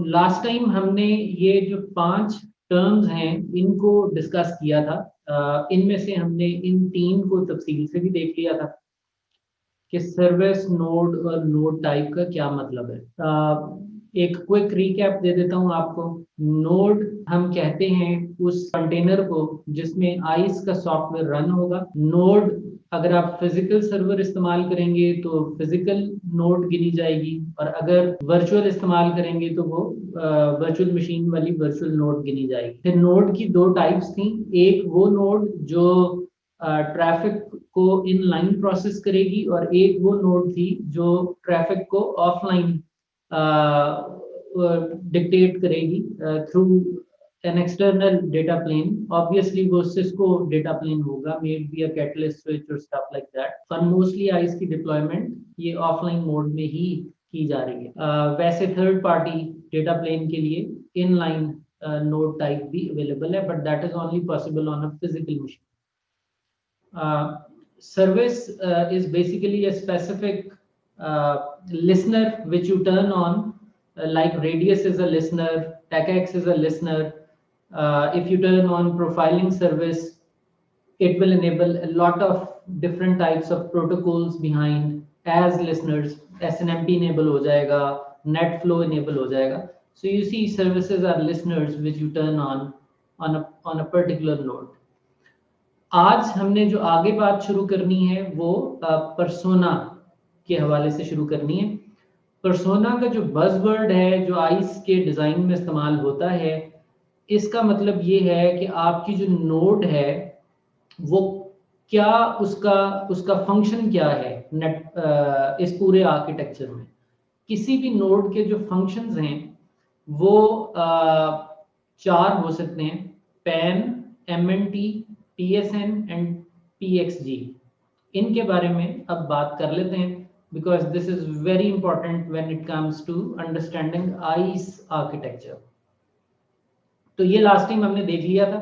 Last time हमने ये जो 5 टर्म्स हैं इनको डिस्कस किया था। इनमें से हमने इन 3 को तफसील से भी देख लिया था कि सर्विस, नोड और नोड टाइप का क्या मतलब है। एक क्विक रिकैप दे देता हूँ आपको। नोड हम कहते हैं उस कंटेनर को जिसमें आइस का सॉफ्टवेयर रन होगा। नोड अगर आप फिजिकल सर्वर इस्तेमाल करेंगे तो फिजिकल नोड गिनी जाएगी, और अगर वर्चुअल इस्तेमाल करेंगे तो वो वर्चुअल मशीन वाली वर्चुअल नोड गिनी जाएगी। फिर नोड की 2 टाइप्स थी। एक वो नोड जो ट्रैफिक को इनलाइन प्रोसेस करेगी, और एक वो नोड थी जो ट्रैफिक को ऑफलाइन डिक्टेट करेगी through an external data plane. Obviously वो Cisco data plane होगा, maybe a catalyst switch or stuff like that. पर mostly ICE की deployment ये offline mode में ही की जा रही है। वैसे थर्ड पार्टी डेटा प्लेन के लिए इनलाइन नोड टाइप भी अवेलेबल है, but that is only possible on a physical machine. Service is basically a specific listener which you turn on, like Radius is a listener, TechX is a listener. If you turn on profiling service, it will enable a lot of different types of protocols behind as listeners. SNMP enable हो जाएगा, NetFlow enable हो जाएगा. So you see services are listeners which you turn on a particular node. आज हमने जो आगे बात शुरू करनी है वो पर्सोना के हवाले से शुरू करनी है। पर्सोना का जो बज़वर्ड है जो आइस के डिज़ाइन में इस्तेमाल होता है, इसका मतलब ये है कि आपकी जो नोड है वो क्या उसका फंक्शन क्या है इस पूरे आर्किटेक्चर में। किसी भी नोड के जो फंक्शंस हैं वो 4 हो सकते हैं: PAN, MNT, TSN and PXG। इनके बारे में अब बात कर लेते हैं, because this is very important when it comes to understanding ISE architecture. तो ये लास्ट टाइम हमने देख लिया था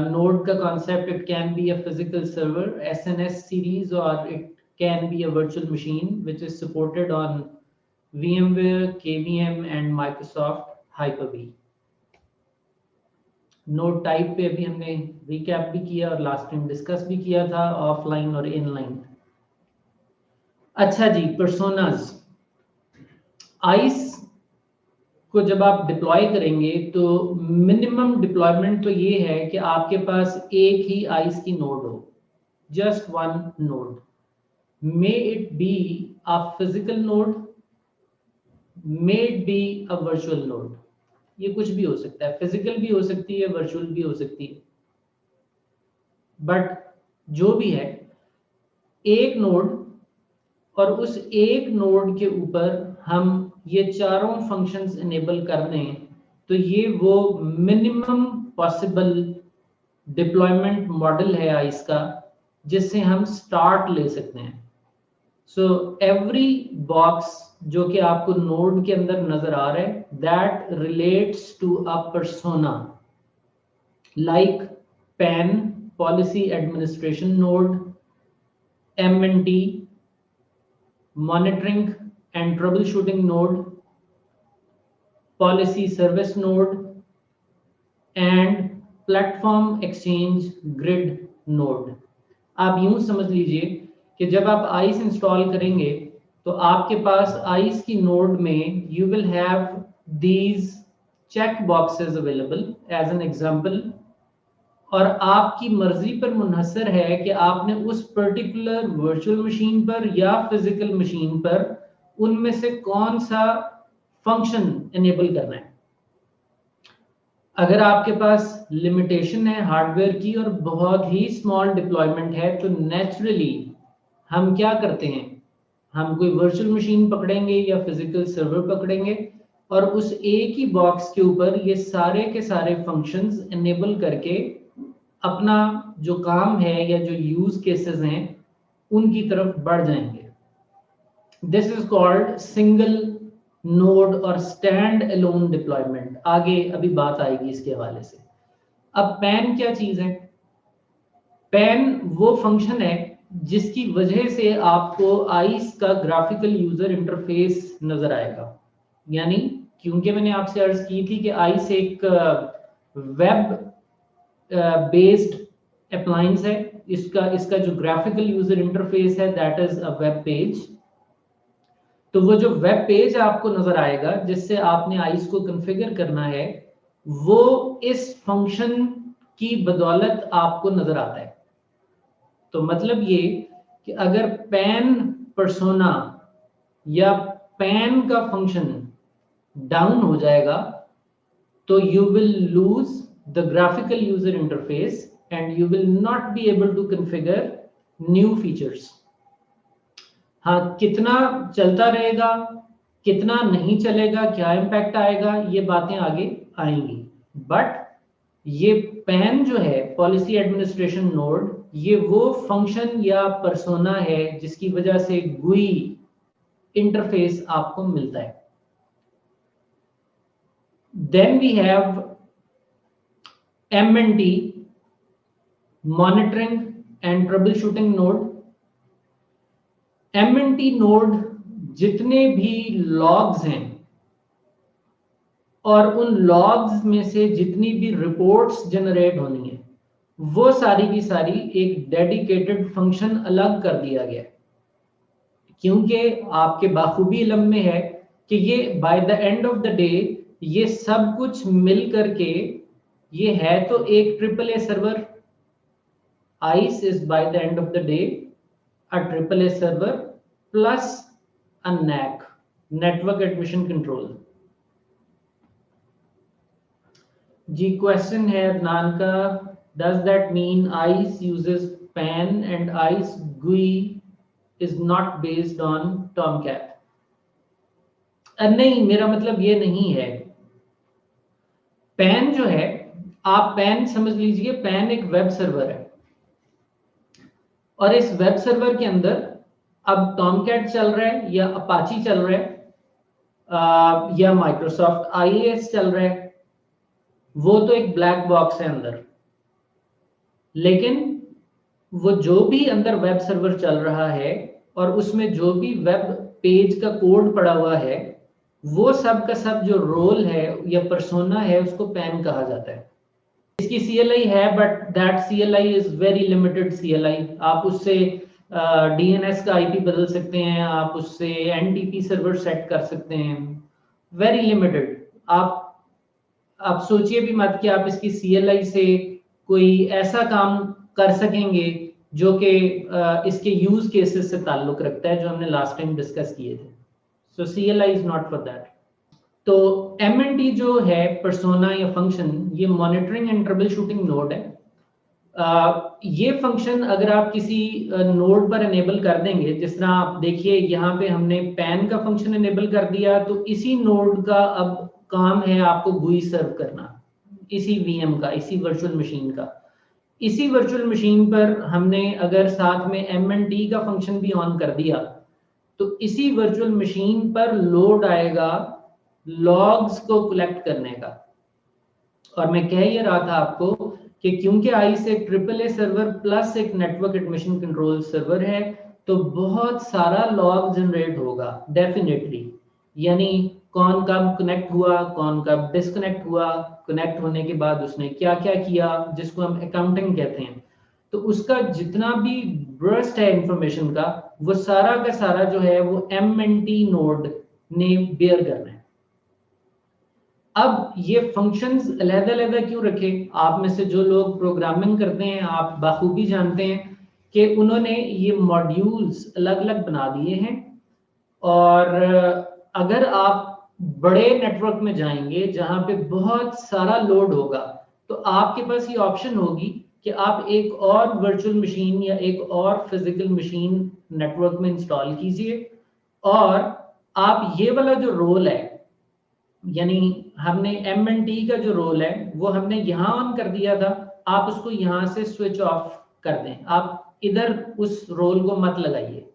नोड का concept. It can be a physical server SNS series, और it can be a virtual machine which is supported on VMware, KVM and Microsoft Hyper-V। Node type पे अभी हमने रिकैप भी किया और लास्ट टाइम डिस्कस भी किया था, ऑफलाइन और इनलाइन। अच्छा जी, पर्सोनास। आइस को जब आप डिप्लॉय करेंगे तो मिनिमम डिप्लॉयमेंट तो ये है कि आपके पास एक ही आइस की नोड हो, just one node. May it be a physical node, may it be a virtual node. ये कुछ भी हो सकता है, फिजिकल भी हो सकती है, वर्चुअल भी हो सकती है, बट जो भी है एक नोड, और उस एक नोड के ऊपर हम ये चारों फंक्शंस इनेबल कर दें तो ये वो मिनिमम पॉसिबल डिप्लॉयमेंट मॉडल है आइस का जिससे हम स्टार्ट ले सकते हैं। सो एवरी बॉक्स जो कि आपको नोड के अंदर नजर आ रहा है, that relates to a persona, like PAN, policy administration node, MNT, monitoring and troubleshooting node, policy service node, and platform exchange grid node। आप यूं समझ लीजिए कि जब आप आइस इंस्टॉल करेंगे तो आपके पास आइस की नोड में you will have these check boxes available as an example, और आपकी मर्जी पर मुनहसर है कि आपने उस पर्टिकुलर वर्चुअल मशीन पर या फिजिकल मशीन पर उनमें से कौन सा फंक्शन इनेबल करना है। अगर आपके पास लिमिटेशन है हार्डवेयर की और बहुत ही स्मॉल डिप्लॉयमेंट है तो नेचुरली हम क्या करते हैं, हम कोई वर्चुअल मशीन पकड़ेंगे या फिजिकल सर्वर पकड़ेंगे और उस एक ही बॉक्स के ऊपर ये सारे के सारे फंक्शंस इनेबल करके अपना जो काम है या जो यूज केसेस हैं उनकी तरफ बढ़ जाएंगे। This is called single node और स्टैंड अलोन डिप्लॉयमेंट। आगे अभी बात आएगी इसके हवाले से। अब पैन क्या चीज है? पैन वो फंक्शन है जिसकी वजह से आपको आइस का ग्राफिकल यूजर इंटरफेस नजर आएगा। यानी क्योंकि मैंने आपसे अर्ज की थी कि आइस एक वेब बेस्ड अप्लायंस है, इसका जो ग्राफिकल यूजर इंटरफेस है that is a web page. तो वो जो वेब पेज आपको नजर आएगा जिससे आपने आइस को कॉन्फ़िगर करना है, वो इस फंक्शन की बदौलत आपको नजर आता है। तो मतलब ये कि अगर पैन पर्सोना या पैन का फंक्शन डाउन हो जाएगा तो you will lose the graphical user interface and you will not be able to configure new features. हाँ, कितना चलता रहेगा, कितना नहीं चलेगा, क्या इम्पैक्ट आएगा, ये बातें आगे आएंगी। बट ये पैन जो है, पॉलिसी एडमिनिस्ट्रेशन नोड, ये वो फंक्शन या पर्सोना है जिसकी वजह से गुई इंटरफेस आपको मिलता है। Then we have MNT, monitoring and troubleshooting node. MNT node जितने भी लॉग्स हैं और उन लॉग्स में से जितनी भी रिपोर्ट्स जनरेट होनी है, वो सारी की सारी एक डेडिकेटेड फंक्शन अलग कर दिया गया है। क्योंकि आपके बाखूबी इल्म में है कि ये bye the end of the day ये सब कुछ मिल करके ये है तो एक AAA server. ISE is by the end of the day a AAA server plus a NAC, network admission control. जी क्वेश्चन है अदनान का, does that mean ISE uses PAN and ISE GUI is not based on Tomcat? नहीं, मेरा मतलब ये नहीं है। Pan जो है, आप पैन समझ लीजिए, पैन एक वेब सर्वर है और इस वेब सर्वर के अंदर अब टॉमकैट चल रहा है या अपाची चल रहा है या माइक्रोसॉफ्ट IIS चल रहा है, वो तो एक ब्लैक बॉक्स है अंदर। लेकिन वो जो भी अंदर वेब सर्वर चल रहा है और उसमें जो भी वेब पेज का कोड पड़ा हुआ है, वो सब का सब जो रोल है या पर्सोना है उसको पैन कहा जाता है। इसकी CLI है but that CLI is very limited CLI। आप उससे DNS का IP बदल सकते हैं, आप उससे NTP सर्वर सेट कर सकते हैं, वेरी लिमिटेड। आप सोचिए भी मत कि आप इसकी CLI से कोई ऐसा काम कर सकेंगे जो कि इसके यूज केसेस से ताल्लुक रखता है जो हमने लास्ट टाइम डिस्कस किए थे। सो CLI is not for that. तो MNT जो है पर्सोना या फंक्शन, ये monitoring and troubleshooting node है। ये फंक्शन अगर आप किसी नोड पर एनेबल कर देंगे, जिस तरह आप देखिए यहाँ पे हमने पैन का फंक्शन एनेबल कर दिया, तो इसी नोड का अब काम है आपको GUI सर्व करना, इसी VM का, इसी वर्चुअल मशीन का। इसी वर्चुअल मशीन पर हमने अगर साथ में MNT का फंक्शन भी ऑन कर दिया तो इसी वर्चुअल मशीन पर लोड आएगा लॉग्स को कलेक्ट करने का। और मैं कह ये रहा था आपको कि क्योंकि आइस एक AAA सर्वर प्लस एक नेटवर्क एडमिशन कंट्रोल सर्वर है, तो बहुत सारा लॉग जनरेट होगा डेफिनेटली। यानी कौन कब कनेक्ट हुआ, कौन कब डिस्कनेक्ट हुआ, कनेक्ट होने के बाद उसने क्या क्या किया, जिसको हम अकाउंटिंग कहते हैं। तो उसका जितना भी बर्स्ट है इंफॉर्मेशन का, वो सारा का सारा जो है वो MNT नोड ने बेयर करना है। अब ये फंक्शंस अलग-अलग क्यों रखे? आप में से जो लोग प्रोग्रामिंग करते हैं आप बाखूबी जानते हैं कि उन्होंने ये मॉड्यूल्स अलग-अलग बना दिए हैं। और अगर आप बड़े नेटवर्क में जाएंगे जहां पे बहुत सारा लोड होगा, तो आपके पास ये ऑप्शन होगी कि आप एक और वर्चुअल मशीन या एक और फिजिकल मशीन नेटवर्क में इंस्टॉल कीजिए और आप ये वाला जो रोल है, यानी हमने MNT का जो रोल है वो हमने यहाँ ऑन कर दिया था, आप उसको यहाँ से स्विच ऑफ कर दें। आप इधर उस रोल को मत लगाइए।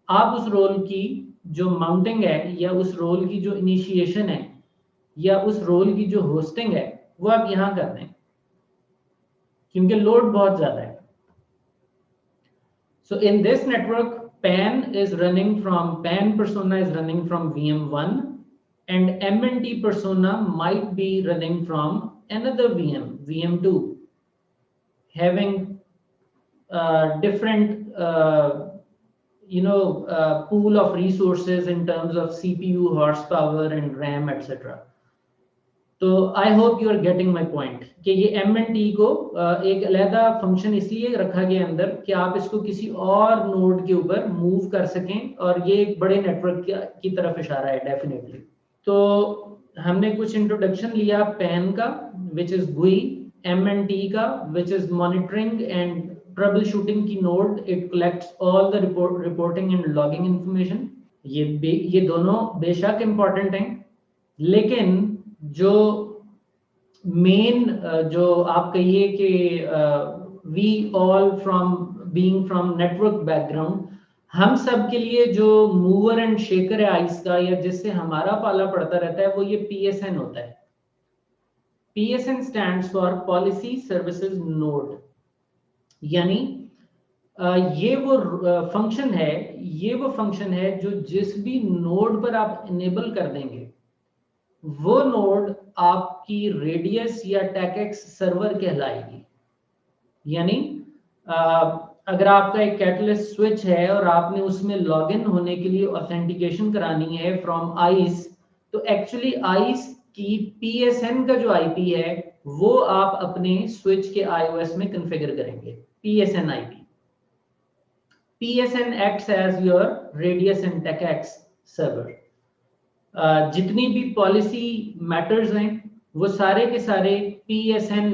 आप उस रोल की जो माउंटिंग है या उस रोल की जो इनिशिएशन है या उस रोल की जो होस्टिंग है वो आप यहाँ कर दें, क्योंकि लोड बहुत ज्यादा है। So in this network, PAN persona is running from VM1, and MNT persona might be running from another VM2, having different pool of resources in terms of CPU, horsepower and RAM, etc. तो I hope you are getting my point कि ये M&T को एक अलहदा function इसलिए रखा गया अंदर कि आप इसको किसी और नोड के ऊपर मूव कर सकें, और ये एक बड़े नेटवर्क की तरफ इशारा है डेफिनेटली। तो हमने कुछ इंट्रोडक्शन लिया पैन का विच इज GUI, M&T का which is monitoring and troubleshooting की node, it collects all the reporting and logging information. ये दोनों बेशक इंपॉर्टेंट हैं, लेकिन जो मेन जो आप कहिए कि we all from being from network background, हम सब के लिए जो मूवर एंड शेकर है आइस का, या जिससे हमारा पाला पड़ता रहता है, वो ये PSN होता है। PSN stands for policy services node, यानी ये वो फंक्शन है जो जिस भी नोड पर आप इनेबल कर देंगे, वो नोड आपकी रेडियस या टेकएक्स सर्वर कहलाएगी। यानी अगर आपका एक कैटलिस्ट स्विच है और आपने उसमें लॉगिन होने के लिए ऑथेंटिकेशन करानी है फ्रॉम आइस, तो एक्चुअली आइस की PSN का जो IP है वो आप अपने स्विच के iOS में कॉन्फ़िगर करेंगे, PSN IP। PSN acts as your radius and TechX server। जितनी भी पॉलिसी मैटर्स हैं वो सारे के सारे PSN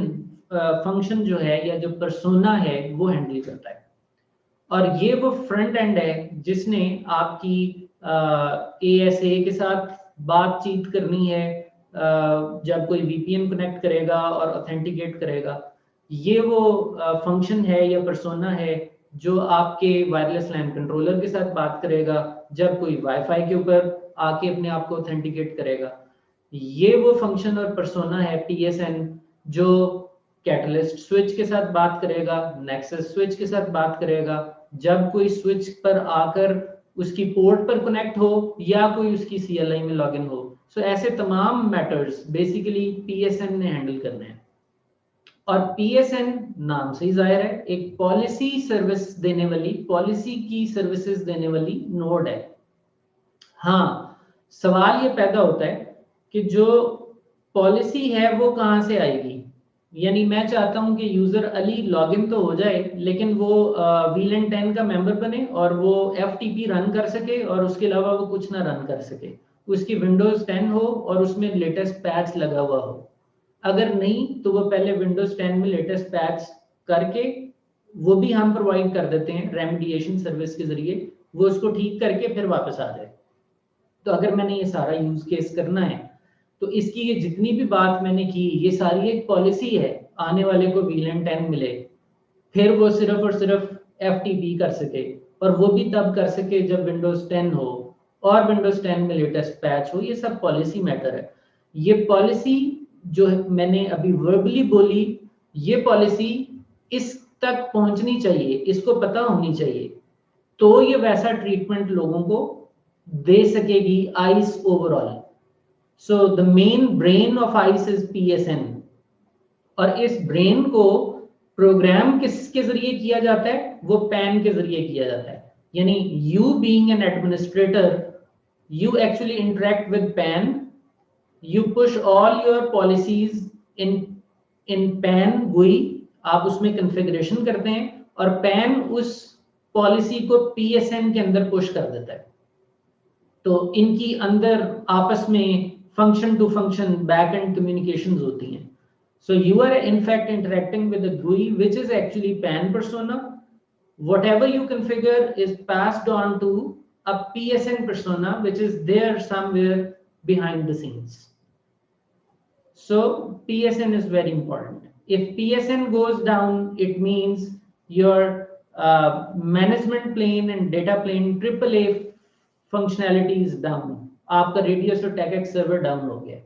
फंक्शन जो है या जो पर्सोना है वो हैंडल करता है। और ये वो फ्रंट एंड है जिसने आपकी ASA के साथ बातचीत करनी है जब कोई VPN कनेक्ट करेगा और ऑथेंटिकेट करेगा। ये वो फंक्शन है या पर्सोना है जो आपके वायरलेस लैन कंट्रोलर के साथ बात करेगा जब कोई वाईफाई के ऊपर आके अपने आप को ऑथेंटिकेट करेगा। ये वो फंक्शन और पर्सोना है PSN जो कैटलिस्ट स्विच के साथ बात करेगा, नेक्सस स्विच के साथ बात करेगा जब कोई स्विच पर आकर उसकी पोर्ट पर कनेक्ट हो या कोई उसकी CLI में लॉगिन हो। सो ऐसे तमाम मैटर्स बेसिकली PSN ने हैंडल करने हैं। और PSN नाम से ही जाहिर है एक पॉलिसी सर्विस देने वाली, पॉलिसी की सर्विसेज देने वाली नोड है। हाँ, सवाल ये पैदा होता है कि जो पॉलिसी है वो कहाँ से आएगी। यानी मैं चाहता हूं कि यूजर अली लॉगिन तो हो जाए, लेकिन वो VLAN 10 का मेंबर बने और वो FTP रन कर सके और उसके अलावा वो कुछ ना रन कर सके, उसकी विंडोज 10 हो और उसमें लेटेस्ट पैच लगा हुआ हो। अगर नहीं तो वो पहले विंडोज 10 में लेटेस्ट पैच करके, वो भी हम प्रोवाइड कर देते हैं रेमेडिएशन सर्विस के जरिए, वो उसको ठीक करके फिर वापस आ जाए। तो अगर मैंने ये सारा यूज केस करना है तो इसकी ये जितनी भी बात मैंने की ये सारी एक पॉलिसी है, आने वाले को VLAN 10 मिले, फिर वो सिर्फ और सिर्फ FTP कर सके, और वो भी तब कर सके जब विंडोज 10 हो और विंडोज 10 में लेटेस्ट पैच हो। ये सब पॉलिसी मैटर है। ये पॉलिसी जो मैंने अभी वर्बली बोली, ये पॉलिसी इस तक पहुंचनी चाहिए, इसको पता होनी चाहिए, तो ये वैसा ट्रीटमेंट लोगों को दे सकेगी ice overall. So the main brain of ice is PSN, और इस ब्रेन को प्रोग्राम किसके जरिए किया जाता है? वो पैन के जरिए किया जाता है। यानी you being an administrator, you actually interact with pan, you push all your policies in PAN GUI, आप उसमें कॉन्फ़िगरेशन करते हैं और PAN उस पॉलिसी को PSN के अंदर पुश कर देता है। तो इनकी अंदर आपस में function to function back end communications होती हैं। So you are in fact interacting with a GUI which is actually PAN persona. Whatever you configure is passed on to a PSN persona which is there somewhere behind the scenes. So PSN is very important. If PSN goes down, it means your management plane and data plane AAA functionality is down. आपका radius और TechX server down हो गया।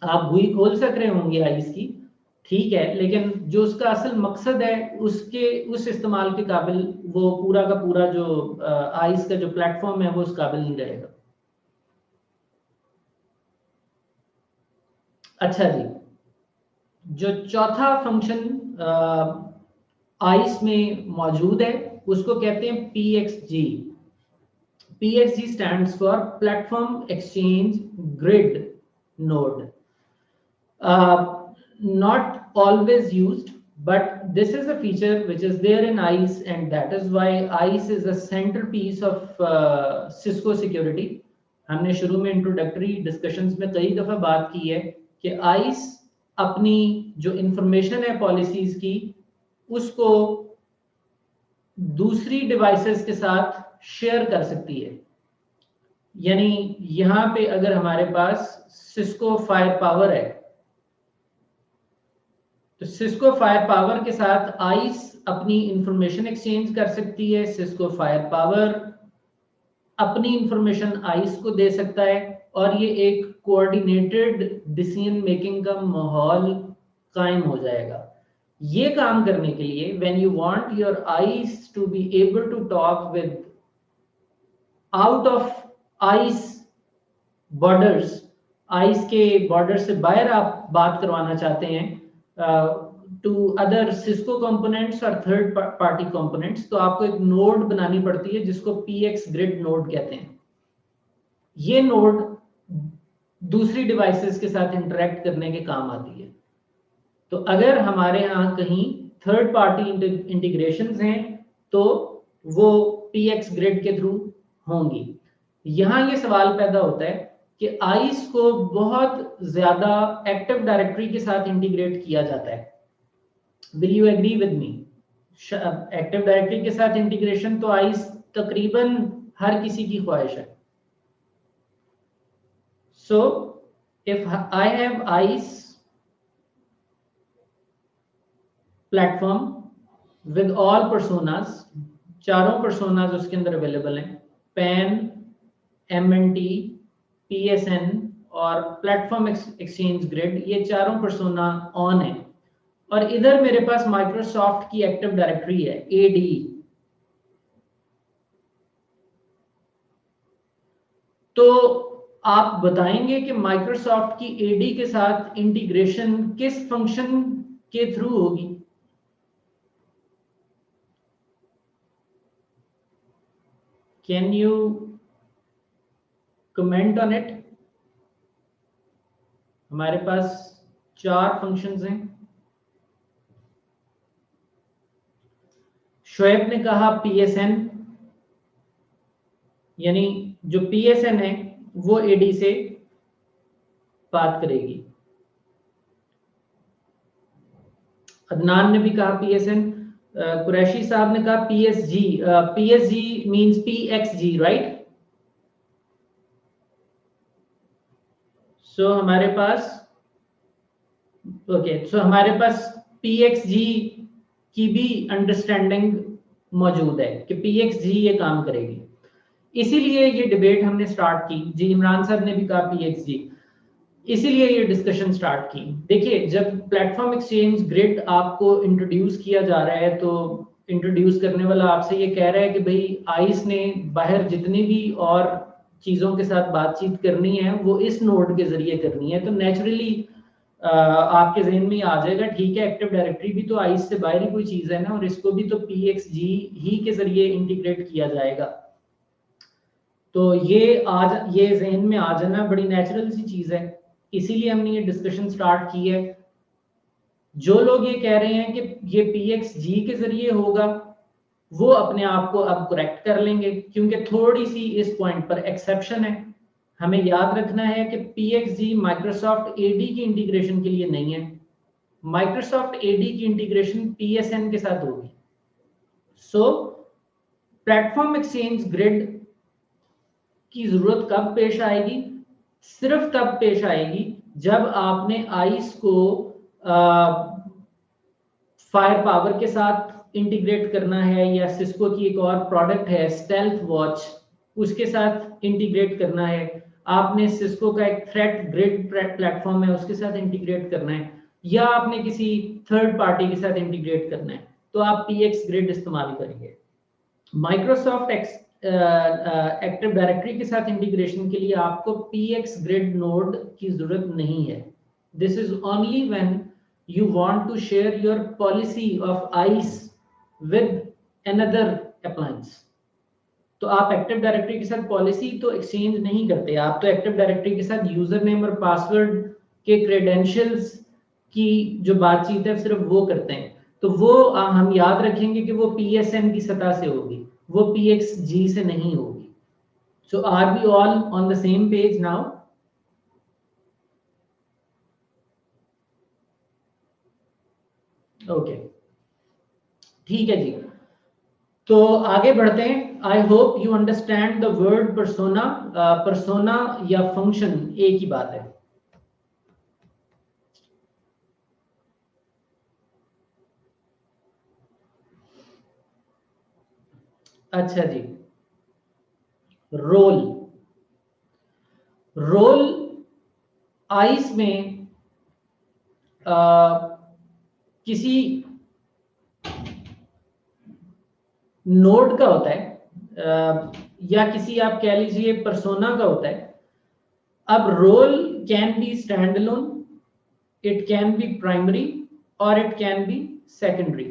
आप GUI खोल सक रहे होंगे ice की, ठीक है, लेकिन जो उसका असल मकसद है उसके उस इस्तेमाल के काबिल वो पूरा का पूरा जो आइस का जो प्लेटफॉर्म है वो उस काबिल नहीं रहेगा। अच्छा जी, जो चौथा फंक्शन आइस में मौजूद है उसको कहते हैं PXG। PXG stands for Platform Exchange Grid Node. Not always used, but this is a feature which is there in ICE, and that is why ICE is a centerpiece of Cisco security. हमने शुरू में introductory discussions में कई दफा बात की है कि ICE अपनी जो इंफॉर्मेशन है पॉलिसीज की उसको दूसरी डिवाइसेस के साथ शेयर कर सकती है। यानी यहां पे अगर हमारे पास सिस्को फायर पावर है तो सिस्को फायर पावर के साथ आइस अपनी इंफॉर्मेशन एक्सचेंज कर सकती है, सिस्को फायर पावर अपनी इंफॉर्मेशन आइस को दे सकता है, और ये एक कोऑर्डिनेटेड डिसीजन मेकिंग का माहौल कायम हो जाएगा। ये काम करने के लिए when you want your ISE to be able to talk with out of ISE borders, ISE के बॉर्डर से बाहर आप बात करवाना चाहते हैं टू अदर सिस्को कंपोनेंट्स और थर्ड पार्टी कंपोनेंट्स, तो आपको एक नोड बनानी पड़ती है जिसको PX ग्रिड नोड कहते हैं। ये नोड दूसरी डिवाइसेस के साथ इंटरेक्ट करने के काम आती है। तो अगर हमारे यहाँ कहीं थर्ड पार्टी इंटीग्रेशंस हैं तो वो PX ग्रिड के थ्रू होंगी। यहाँ ये सवाल पैदा होता है कि आइस को बहुत ज्यादा एक्टिव डायरेक्टरी के साथ इंटीग्रेट किया जाता है। Will you agree with me? Active directory के साथ इंटीग्रेशन तो आइस तकरीबन हर किसी की ख्वाहिश है। So if I have ice platform with all personas, चारों पर्सोनास उसके अंदर अवेलेबल हैं, पैन, MNT, PSN और प्लेटफॉर्म एक्सचेंज ग्रिड, ये चारों पर्सोना ऑन है, और इधर मेरे पास माइक्रोसॉफ्ट की एक्टिव डायरेक्टरी है AD। तो आप बताएंगे कि माइक्रोसॉफ्ट की AD के साथ इंटीग्रेशन किस फंक्शन के थ्रू होगी? Can you comment on it? हमारे पास 4 फंक्शंस हैं। शोएब ने कहा PSN, यानी जो PSN है वो AD से बात करेगी। अदनान ने भी कहा PSN, कुरैशी साहब ने कहा PSG। PSG means PXG, right? So हमारे पास हमारे पास PXG की भी अंडरस्टैंडिंग मौजूद है कि PXG ये काम करेगी, इसीलिए ये डिबेट हमने स्टार्ट की। जी, इमरान साहब ने भी कहा PXG, इसीलिए ये डिस्कशन स्टार्ट की। देखिए, जब प्लेटफॉर्म एक्सचेंज ग्रिड आपको इंट्रोड्यूस किया जा रहा है तो इंट्रोड्यूस करने वाला आपसे ये कह रहा है कि भाई आइस ने बाहर जितनी भी और चीज़ों के साथ बातचीत करनी है वो इस नोड के जरिए करनी है, तो नेचुरली आपके जहन में आ जाएगा, ठीक है, एक्टिव डायरेक्टरी भी तो आइस से बाहर ही कोई चीज़ है ना, और इसको भी तो PXG ही के जरिए इंटीग्रेट किया जाएगा। तो ये जहन में आ जाना बड़ी नेचुरल सी चीज़ है, इसीलिए हमने ये डिस्कशन स्टार्ट की है। जो लोग ये कह रहे हैं कि ये PXG के जरिए होगा वो अपने आप को अब करेक्ट कर लेंगे, क्योंकि थोड़ी सी इस पॉइंट पर एक्सेप्शन है। हमें याद रखना है कि PXG माइक्रोसॉफ्ट AD की इंटीग्रेशन के लिए नहीं है, माइक्रोसॉफ्ट AD की इंटीग्रेशन PSN के साथ होगी। सो प्लेटफॉर्म एक्सचेंज ग्रिड की जरूरत कब पेश आएगी? सिर्फ तब पेश आएगी जब आपने आइस को फायर पावर के साथ इंटीग्रेट करना है, या सिस्को की एक और प्रोडक्ट है स्टेल्थ वॉच, उसके साथ इंटीग्रेट करना है, आपने सिस्को का एक थ्रेट ग्रिड प्लेटफॉर्म है उसके साथ इंटीग्रेट करना है, या आपने किसी थर्ड पार्टी के साथ इंटीग्रेट करना है तो आप px ग्रिड इस्तेमाल करेंगे। माइक्रोसॉफ्ट एक्टिव डायरेक्टरी के साथ इंटीग्रेशन के लिए आपको px ग्रिड नोड की जरूरत नहीं है। This is only when you want to share your policy of ICE with another appliance। तो आप एक्टिव डायरेक्टरी के साथ पॉलिसी तो एक्सचेंज नहीं करते, आप तो एक्टिव डायरेक्टरी के साथ यूजर नेम और पासवर्ड के क्रेडेंशियल्स की जो बातचीत है सिर्फ वो करते हैं। तो वो हम याद रखेंगे कि वो PSN की सतह से होगी, वो PXG से नहीं होगी। So are we all on the same page now? Okay, ठीक है जी, तो आगे बढ़ते हैं। I hope you understand the word persona. Persona या फंक्शन एक ही बात है। अच्छा जी, रोल। रोल आइस में किसी नोड का होता है या किसी आप कह लीजिए पर्सोना का होता है। अब role can be standalone, it can be primary और it can be secondary.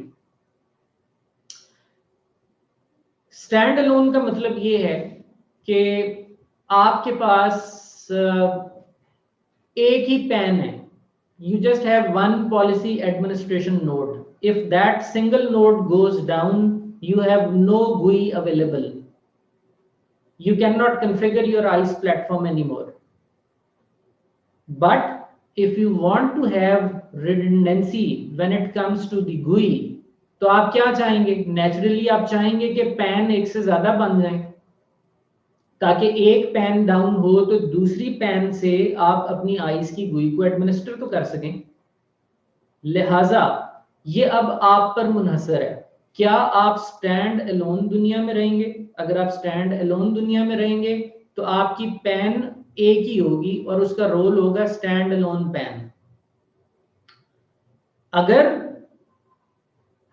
Standalone का मतलब ये है कि आपके पास एक ही पैन है, you just have one policy administration node. If that single node goes down, you have no GUI available. You cannot configure your ICE platform anymore. But if you want to have redundancy when it comes to the GUI, तो आप क्या चाहेंगे? Naturally आप चाहेंगे कि pan एक से ज्यादा बन जाए, ताकि एक पैन डाउन हो तो दूसरी पैन से आप अपनी आइस की गुई को एडमिनिस्टर तो कर सकें। लिहाजा ये अब आप पर मुनहसर है, क्या आप स्टैंड अलोन दुनिया में रहेंगे? अगर आप स्टैंड अलोन दुनिया में रहेंगे तो आपकी पैन एक ही होगी और उसका रोल होगा स्टैंड अलोन पैन। अगर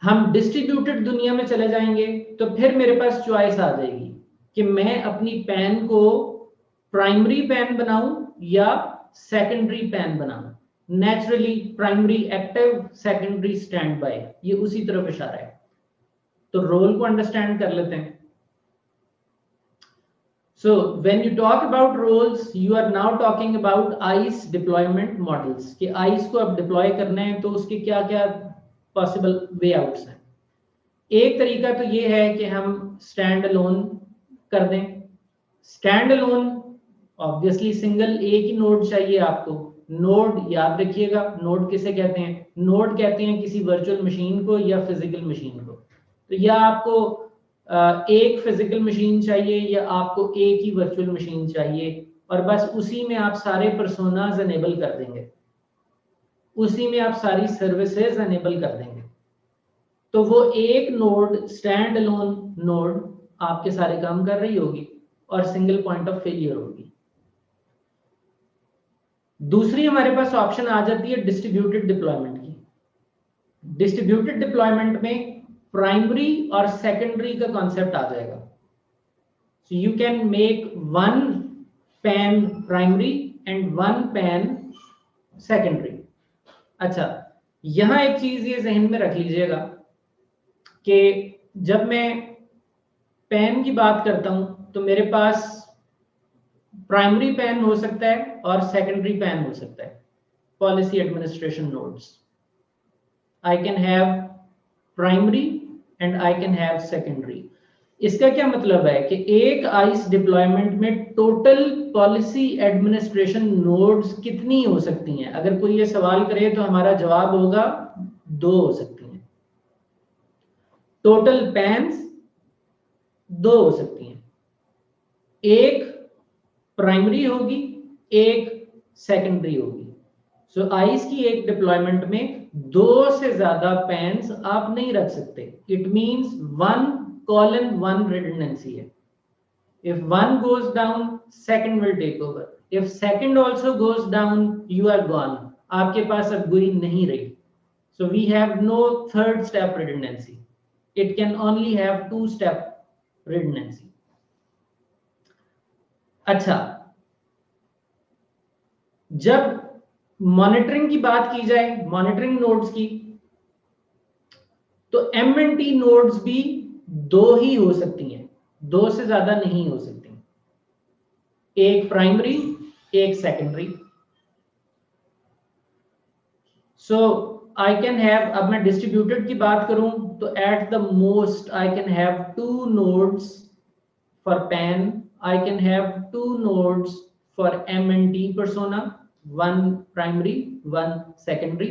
हम डिस्ट्रीब्यूटेड दुनिया में चले जाएंगे तो फिर मेरे पास चॉइस आ जाएगी कि मैं अपनी पैन को प्राइमरी पैन बनाऊं या सेकेंडरी पैन बनाऊं। Naturally primary active, secondary stand by, ये उसी तरफ इशारा है। तो रोल को अंडरस्टैंड कर लेते हैं। So when you talk about roles, you are now talking about ISE deployment models कि आइस को अब डिप्लॉय करना है तो उसके क्या क्या पॉसिबल वे आउट्स हैं। एक तरीका तो ये है कि हम स्टैंड अलोन कर दें। स्टैंड अलोन ऑब्वियसली सिंगल एक ही नोड चाहिए आपको। नोड याद रखिएगा, नोड किसे कहते हैं? नोड कहते हैं किसी वर्चुअल मशीन को या फिजिकल मशीन को। तो या आपको एक फिजिकल मशीन चाहिए या आपको एक ही वर्चुअल मशीन चाहिए, और बस उसी में आप सारे पर्सोनाज एनेबल कर देंगे, उसी में आप सारी सर्विसेज एनेबल कर देंगे। तो वो एक नोड, स्टैंड अलोन नोड, आपके सारे काम कर रही होगी और सिंगल पॉइंट ऑफ फेलियर होगी। दूसरी हमारे पास ऑप्शन आ जाती है डिस्ट्रीब्यूटेड डिप्लॉयमेंट की। डिस्ट्रीब्यूटेड डिप्लॉयमेंट में प्राइमरी और सेकेंडरी का कॉन्सेप्ट आ जाएगा। So you can make one pan primary and one pan secondary. अच्छा, यहां एक चीज ये जहन में रख लीजिएगा कि जब मैं पैन की बात करता हूं तो मेरे पास प्राइमरी पैन हो सकता है और सेकेंडरी पैन हो सकता है। Policy administration nodes, I can have primary and I can have secondary. इसका क्या मतलब है कि एक आइस डिप्लॉयमेंट में टोटल पॉलिसी एडमिनिस्ट्रेशन नोड्स कितनी हो सकती हैं? अगर कोई ये सवाल करे तो हमारा जवाब होगा 2 हो सकती हैं। टोटल पैन्स 2 हो सकती हैं, एक प्राइमरी होगी, एक सेकेंडरी होगी। सो आइस की एक डिप्लॉयमेंट में 2 से ज्यादा पैन्स आप नहीं रख सकते। इट मींस 1:1 redundancy है। If one goes down, second will take over. If second also goes down, you are gone. आपके पास अब GUI नहीं रही। So we have no third step redundancy. It can only have two step redundancy. अच्छा, जब monitoring की बात की जाए, मॉनिटरिंग नोड्स की, तो MNT नोड्स भी दो ही हो सकती हैं, दो से ज्यादा नहीं हो सकती। एक प्राइमरी, एक secondary. So I can have, अब मैं डिस्ट्रीब्यूटेड की बात करूं तो at the most I can have 2 nodes for PAN, I can have 2 nodes for MNT persona, 1 primary 1 secondary.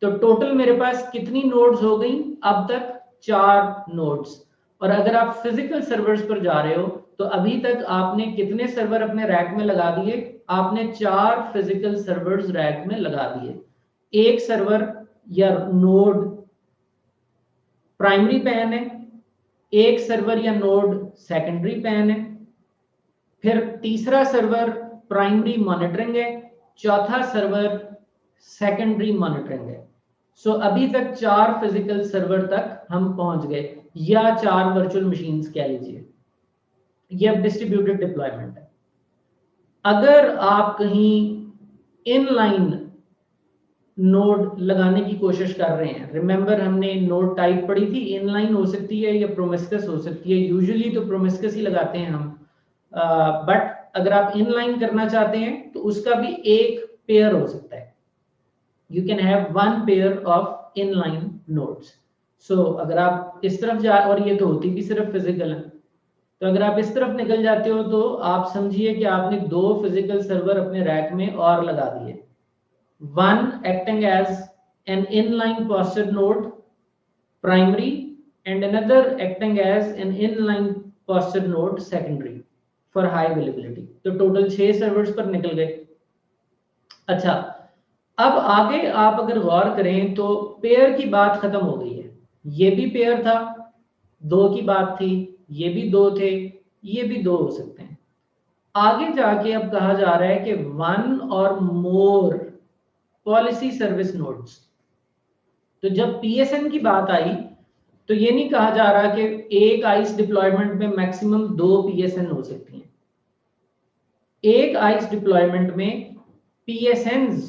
तो टोटल मेरे पास कितनी नोड्स हो गई अब तक? 4 नोड्स। और अगर आप फिजिकल सर्वर्स पर जा रहे हो तो अभी तक आपने कितने सर्वर अपने रैक में लगा दिए? आपने 4 फिजिकल सर्वर्स रैक में लगा दिए। एक सर्वर या नोड प्राइमरी PAN है, एक सर्वर या नोड सेकेंडरी PAN है, फिर तीसरा सर्वर प्राइमरी मॉनिटरिंग है, चौथा सर्वर सेकेंडरी मॉनिटरिंग है। सो अभी तक 4 फिजिकल सर्वर तक हम पहुंच गए, या 4 वर्चुअल मशीन्स कह लीजिए। ये अब डिस्ट्रीब्यूटेड डिप्लॉयमेंट है। अगर आप कहीं इनलाइन नोड लगाने की कोशिश कर रहे हैं, रिमेंबर हमने नोड टाइप पढ़ी थी, इनलाइन हो सकती है या प्रोमिस्कस हो सकती है। यूजुअली तो प्रोमिस्कस ही लगाते हैं हम, बट अगर आप इनलाइन करना चाहते हैं तो उसका भी एक पेयर हो सकता है। You can have 1 pair of inline nodes. So अगर आप इस तरफ जा, और ये तो होती भी सिर्फ फिजिकल है, तो अगर आप इस तरफ निकल जाते हो तो आप समझिए कि आपने 2 फिजिकल सर्वर अपने रैक में और लगा दिए। One acting as an inline posted node primary and another acting as an inline posted node secondary for high availability. तो टोटल 6 सर्वर्स पर निकल गए। अच्छा, अब आगे आप अगर गौर करें तो पेयर की बात खत्म हो गई है। ये भी पेयर था, 2 की बात थी, ये भी 2 थे, ये भी 2 हो सकते हैं। आगे जाके अब कहा जा रहा है कि 1 और मोर पॉलिसी सर्विस नोड्स। तो जब PSN की बात आई तो ये नहीं कहा जा रहा कि एक आइस डिप्लॉयमेंट में मैक्सिमम 2 PSN हो सकती हैं। एक आइस डिप्लॉयमेंट में PSNs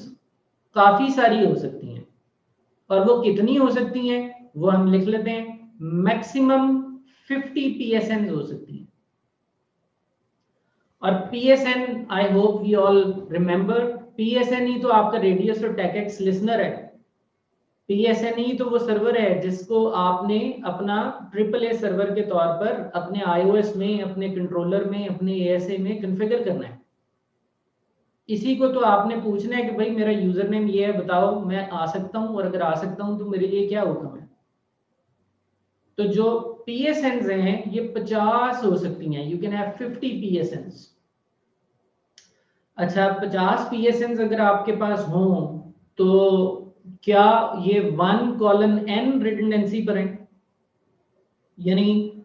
काफी सारी हो सकती हैं, और वो कितनी हो सकती हैं वो हम लिख लेते हैं, मैक्सिमम 50 PSNs हो सकती हैं। और PSN, I hope we all remember, PSN ही तो आपका रेडियस और टेकएक्स लिसनर है। PSN ही तो वो सर्वर है जिसको आपने अपना AAA सर्वर के तौर पर अपने iOS में, अपने कंट्रोलर में, अपने ASA में कॉन्फ़िगर करना है। इसी को तो आपने पूछना है कि भाई मेरा यूजर नेम ये है, बताओ मैं आ सकता हूं, और अगर आ सकता हूं तो मेरे लिए क्या हुक्म है। तो जो PSNs हैं ये 50 हो सकती हैं। You can have 50 PSNs। अच्छा, 50 PSNs अगर आपके पास हों तो क्या ये 1:n रिडंडेंसी पर है? यानी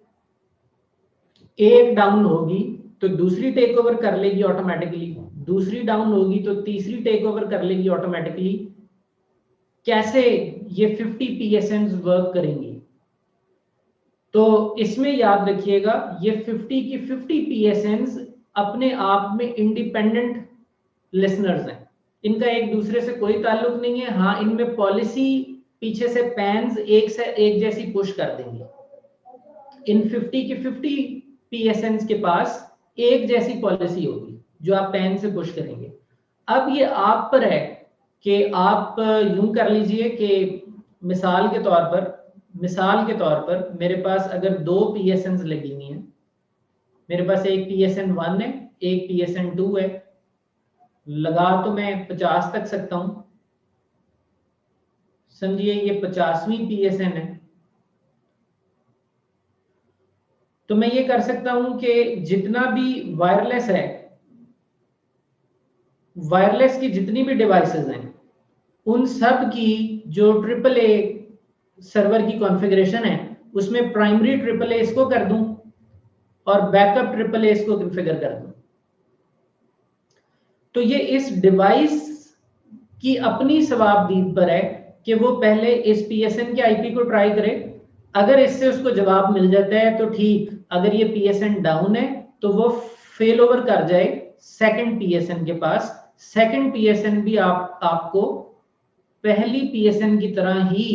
एक डाउन होगी तो दूसरी टेक ओवर कर लेगी ऑटोमेटिकली, दूसरी डाउन होगी तो तीसरी टेक ओवर कर लेगी ऑटोमेटिकली। कैसे ये 50 PSNs वर्क करेंगी? तो इसमें याद रखिएगा ये 50 की 50 PSNs अपने आप में इंडिपेंडेंट लिसनर्स हैं, इनका एक दूसरे से कोई ताल्लुक नहीं है। हाँ, इनमें पॉलिसी पीछे से पैन्स एक से एक जैसी पुश कर देंगे। इन 50 की 50 PSNs के पास एक जैसी पॉलिसी होगी जो आप पैन से पुश करेंगे। अब ये आप पर है कि आप यूं कर लीजिए कि मिसाल के तौर पर मेरे पास अगर 2 PSNs लगी हुई हैं, मेरे पास एक PSN 1 है, एक PSN 2 है, लगा तो मैं 50 तक सकता हूं। समझिए ये 50वीं PSN है, तो मैं ये कर सकता हूं कि जितना भी वायरलेस है, वायरलेस की जितनी भी डिवाइसेस हैं उन सब की जो AAA सर्वर की कॉन्फ़िगरेशन है उसमें प्राइमरी AAA इसको कर दूं और बैकअप AAA इसको कॉन्फ़िगर कर दूं। तो ये इस डिवाइस कि अपनी सवाबदीद पर है कि वो पहले इस पीएसएन के आईपी को ट्राई करे। अगर इससे उसको जवाब मिल जाता है तो ठीक, अगर ये पीएसएन डाउन है तो वो फेल ओवर कर जाए सेकंड पीएसएन के पास। सेकंड पीएसएन भी आपको पहली पीएसएन की तरह ही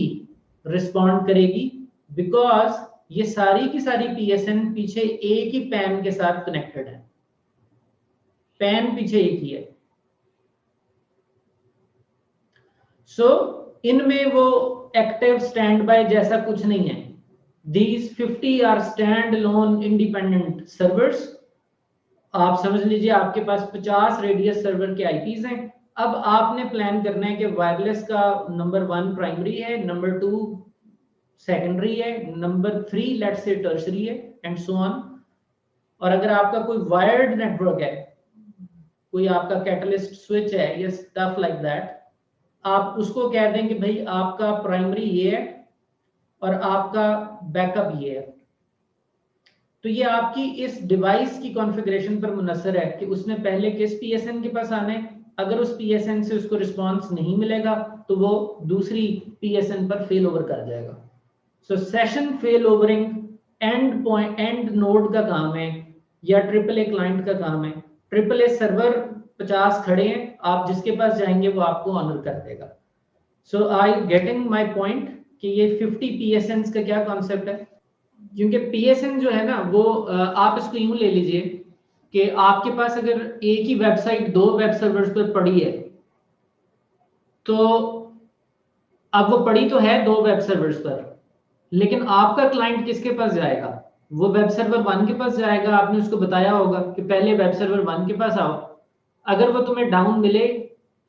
रिस्पॉन्ड करेगी, बिकॉज ये सारी की सारी पीएसएन पीछे एक ही पैन के साथ कनेक्टेड है, पैन पीछे एक ही है। सो इनमें वो एक्टिव स्टैंड बाय जैसा कुछ नहीं है। These 50 are standalone independent servers. आप समझ लीजिए आपके पास 50 रेडियस सर्वर के आईपीज हैं। अब आपने प्लान करना है कि वायरलेस का नंबर 1 प्राइमरी है, नंबर 2 सेकेंडरी है, नंबर 3 लेट्स से टर्शरी है, एंड सो ऑन। और अगर आपका कोई वायर्ड नेटवर्क है, कोई आपका कैटलिस्ट स्विच है या स्टफ लाइक दैट, आप उसको कह दें कि भाई आपका प्राइमरी ये है और आपका बैकअप ये है। तो ये आपकी इस डिवाइस की कॉन्फ़िगरेशन पर मुनसर है कि उसने पहले किस पीएसएन के पास आना है। अगर उस पीएसएन से उसको रिस्पांस नहीं मिलेगा तो वो दूसरी पीएसएन पर फेल ओवर कर जाएगा। सो session fail ovarian and node का काम है या ट्रिपल ए क्लाइंट का काम है। ट्रिपल ए सर्वर 50 खड़े हैं, आप जिसके पास जाएंगे वो आपको ऑनर कर देगा। सो आई गेटिंग माई पॉइंट कि ये 50 पीएसएन का क्या कॉन्सेप्ट है। क्योंकि पीएसएन जो है ना वो आप इसको यूं ले लीजिए कि आपके पास अगर एक ही वेबसाइट 2 वेब सर्वर्स पर पड़ी है, तो अब वो पड़ी तो है 2 वेब सर्वर्स पर, लेकिन आपका क्लाइंट किसके पास जाएगा? वो वेब सर्वर 1 के पास जाएगा। आपने उसको बताया होगा कि पहले वेब सर्वर 1 के पास आओ। अगर वो तुम्हें डाउन मिले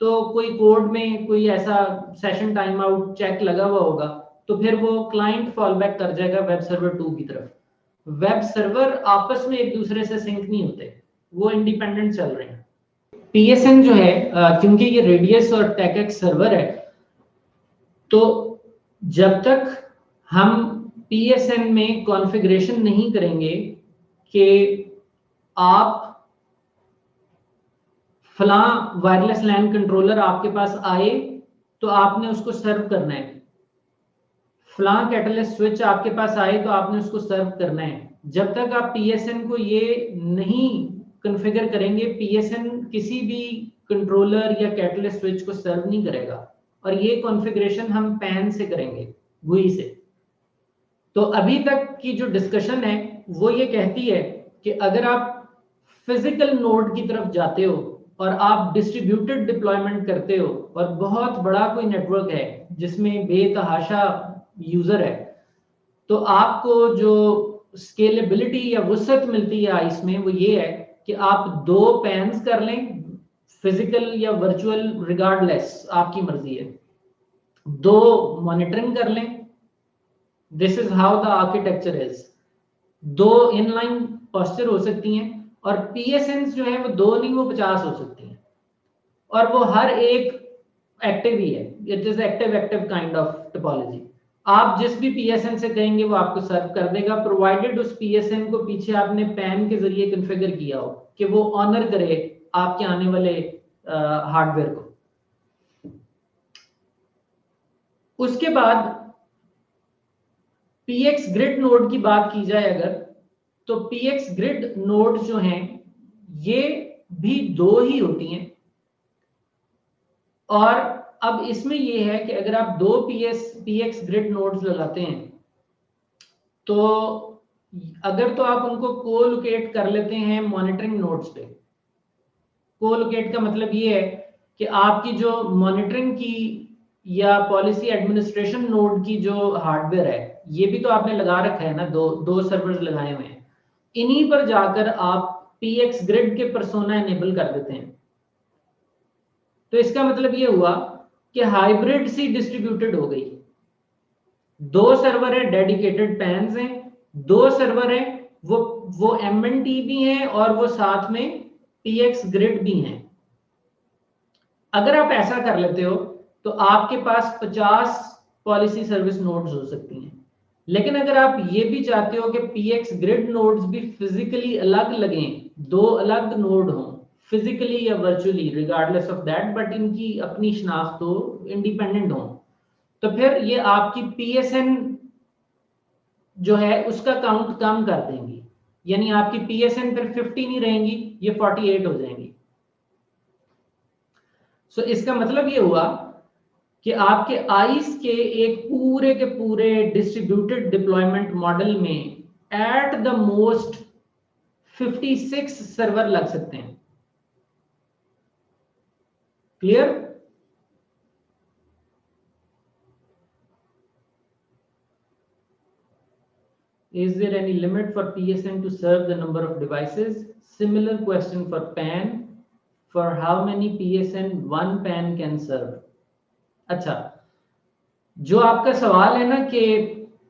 तो कोई कोड में कोई ऐसा सेशन टाइम आउट चेक लगा हुआ होगा, तो फिर वो क्लाइंट फॉल बैक कर जाएगा वेब सर्वर 2 की तरफ। वेब सर्वर आपस में एक दूसरे से सिंक नहीं होते, वो इंडिपेंडेंट चल रहे हैं। पीएसएन जो है क्योंकि ये रेडियस और टेकएक्स सर्वर है, तो जब तक हम पीएसएन में कॉन्फ़िगरेशन नहीं करेंगे कि आप फलां वायरलेस लैन कंट्रोलर आपके पास आए तो आपने उसको सर्व करना है, फलां कैटलिस्ट स्विच आपके पास आए तो आपने उसको सर्व करना है। जब तक आप पीएसएन को ये नहीं कॉन्फ़िगर करेंगे, पीएसएन किसी भी कंट्रोलर या कैटलिस्ट स्विच को सर्व नहीं करेगा। और ये कॉन्फ़िगरेशन हम पैन से करेंगे, GUI से। तो अभी तक की जो डिस्कशन है वो ये कहती है कि अगर आप फिजिकल नोड की तरफ जाते हो और आप डिस्ट्रीब्यूटेड डिप्लॉयमेंट करते हो और बहुत बड़ा कोई नेटवर्क है जिसमें बेतहाशा यूजर है, तो आपको जो स्केलेबिलिटी या वसअत मिलती है आइस में वो ये है कि आप 2 पैन्स कर लें, फिजिकल या वर्चुअल रिगार्डलेस आपकी मर्जी है, 2 मॉनिटरिंग कर लें। This is how the architecture is. 2 inline posture हो सकती हैं और पीएसएन जो है वो 2 नहीं, वो 50 हो सकती हैं और वो हर एक एक्टिव ही है। It is active kind of topology. आप जिस भी पीएसएन से कहेंगे वो आपको सर्व कर देगा, प्रोवाइडेड उस पीएसएन को पीछे आपने पैन के जरिए कॉन्फ़िगर किया हो कि वो ऑनर करे आपके आने वाले हार्डवेयर को। उसके बाद पीएक्स ग्रिड नोड की बात की जाए अगर, तो पीएक्स ग्रिड नोड जो हैं ये भी 2 ही होती हैं। और अब इसमें ये है कि अगर आप 2 पीएक्स ग्रिड नोड्स लगाते हैं तो अगर तो आप उनको कोलोकेट कर लेते हैं मॉनिटरिंग नोड्स पे। कोलोकेट का मतलब ये है कि आपकी जो मॉनिटरिंग की या पॉलिसी एडमिनिस्ट्रेशन नोड की जो हार्डवेयर है, ये भी तो आपने लगा रखा है ना, 2 सर्वर्स लगाए हुए हैं। इन्हीं पर जाकर आप पीएक्स ग्रिड के पर्सोना एनेबल कर देते हैं। तो इसका मतलब ये हुआ कि हाइब्रिड सी डिस्ट्रीब्यूटेड हो गई। 2 सर्वर है, डेडिकेटेड पैन्स हैं, 2 सर्वर है वो एमएनटी भी हैं और वो साथ में पीएक्स ग्रिड भी हैं। अगर आप ऐसा कर लेते हो तो आपके पास 50 पॉलिसी सर्विस नोड्स हो सकती हैं। लेकिन अगर आप ये भी चाहते हो कि पीएक्स ग्रिड नोड्स भी फिजिकली अलग लगें, 2 अलग नोड हों, फिजिकली या virtually, regardless of that, but इनकी अपनी शनाख्त हो, इंडिपेंडेंट हो, तो फिर ये आपकी पीएसएन जो है उसका काउंट कम कर देंगी, यानी आपकी पीएसएन फिर 50 नहीं रहेंगी, ये 48 हो जाएंगी। सो इसका मतलब ये हुआ कि आपके आईस के एक पूरे के पूरे डिस्ट्रीब्यूटेड डिप्लॉयमेंट मॉडल में एट द मोस्ट 56 सर्वर लग सकते हैं। Clear? Is there any limit for PSN to serve the number of devices? Similar question for PAN. For how many PSN one PAN can serve? अच्छा, जो आपका सवाल है ना कि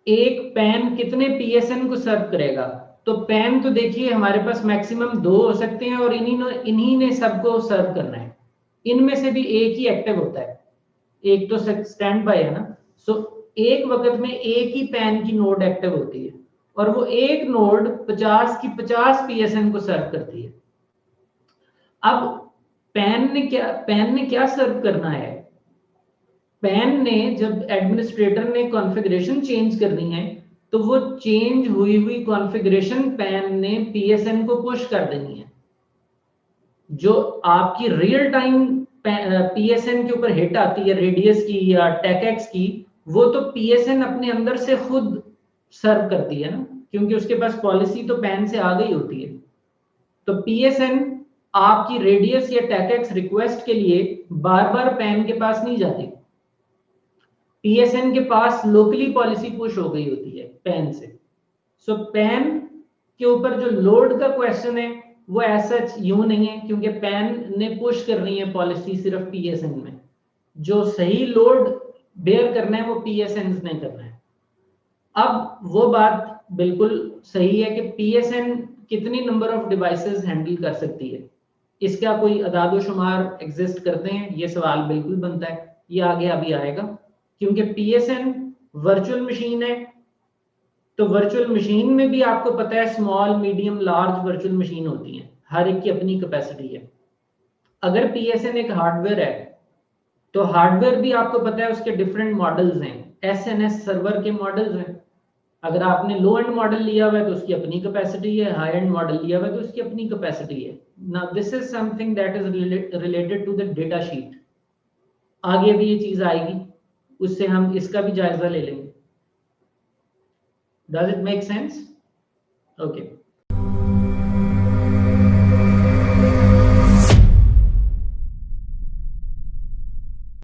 एक पैन कितने PSN को सर्व करेगा, तो पैन तो देखिए हमारे पास मैक्सिमम 2 हो सकते हैं और इन्हीं ने सबको सर्व करना है। इनमें से भी एक ही एक्टिव होता है, एक तो स्टैंड बाय है ना। सो एक वक्त में एक ही पैन की नोड एक्टिव होती है और वो एक नोड 50 की 50 PSN को सर्व करती है। अब पैन ने क्या सर्व करना है? पैन ने जब एडमिनिस्ट्रेटर ने कॉन्फ़िगरेशन चेंज करनी है तो वो चेंज हुई कॉन्फ़िगरेशन पैन ने PSN को पुश कर देनी है। जो आपकी रियल टाइम PSN के ऊपर हिट आती है रेडियस की या टेकएक्स की, वो तो PSN अपने अंदर से खुद सर्व करती है ना, क्योंकि उसके पास पॉलिसी तो पैन से आ गई होती है। तो PSN आपकी रेडियस या टेकएक्स रिक्वेस्ट के लिए बार बार पैन के पास नहीं जाती। PSN के पास लोकली पॉलिसी पुश हो गई होती है पैन से। सो पैन के ऊपर जो लोड का क्वेश्चन है वो ऐसा यूं नहीं है, क्योंकि पैन ने पुश करनी है पॉलिसी सिर्फ PSN में। जो सही लोड बेयर करना है वो PSN ने करना है। अब वो बात बिल्कुल सही है कि PSN कितनी नंबर ऑफ डिवाइसेस हैंडल कर सकती है, इसका कोई अदाद शुमार एग्जिस्ट करते हैं, ये सवाल बिल्कुल बनता है। ये आगे अभी आएगा, क्योंकि PSN वर्चुअल मशीन है, तो वर्चुअल मशीन में भी आपको पता है small, medium, large virtual machine होती हैं, हर एक की अपनी कैपेसिटी है। अगर PSN एक हार्डवेयर है तो हार्डवेयर भी आपको पता है उसके डिफरेंट मॉडल्स हैं, SNS सर्वर के मॉडल्स हैं। अगर आपने लो एंड मॉडल लिया हुआ है तो उसकी अपनी कैपेसिटी है, हाई एंड मॉडल लिया हुआ है तो उसकी अपनी कैपेसिटी है। Now this is something that is related to the data sheet. आगे भी ये चीज आएगी, उससे हम इसका भी जायजा ले लेंगे। Does it make sense? Okay.